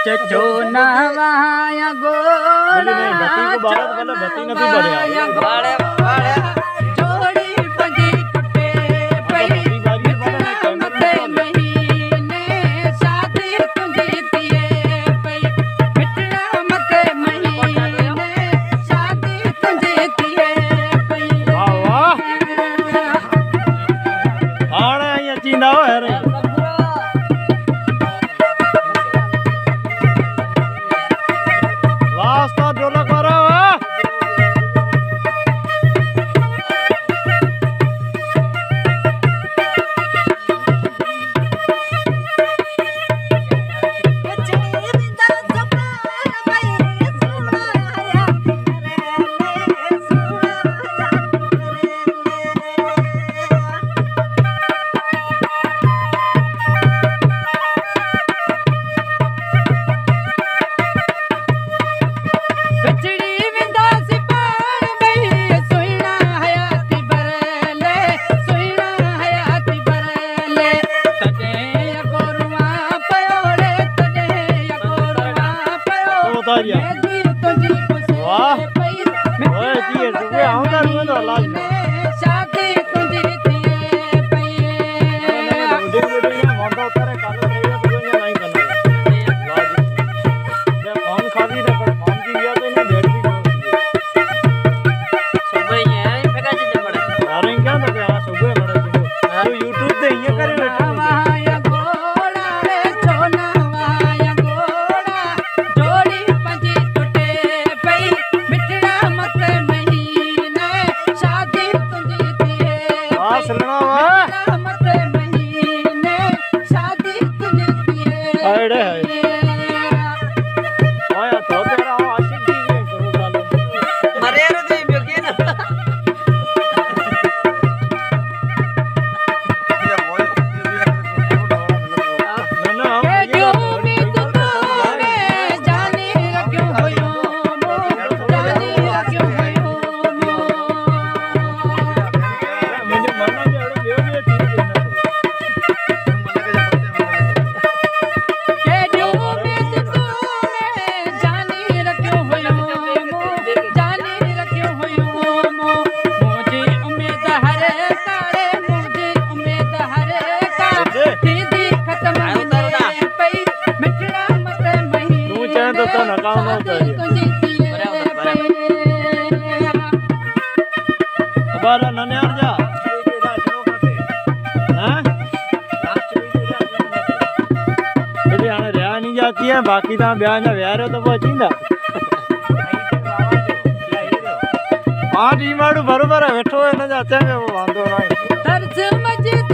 चचो नवाया गोड़ा जोड़ी पंजी टुटे पई मिठड़ा मते महीने शादी तुंजी थिए पई मिठड़ा मते महीने शादी तुंजी थिए पई वाह वाह हाणे आई चींदा हो रे वास्ता ढोलक वारा वाह वाह ओए जी रुपए आउंदा रुपए तो लाज शादी तुंजी थिए पई उड़ी मोंडो उतारे कालो रे तो नहीं करना लाज जे फोन खादी रे पर फोन की गया तो ने बैठ भी सुबह ये फेंका जी पड़े अरे क्या तो हां सुबह पड़े तो YouTube पे ये करे बैठो तो नकाम चाहिए बारा नन्यार जा हैं ये आने रिया नहीं जाती है बाकी ता ब्याह ना व्याह रो तो पहुंचींदा हां टी माड़ू बरोबर बैठो है ना जाते हैं वो वांदो नहीं तरस मस्जिद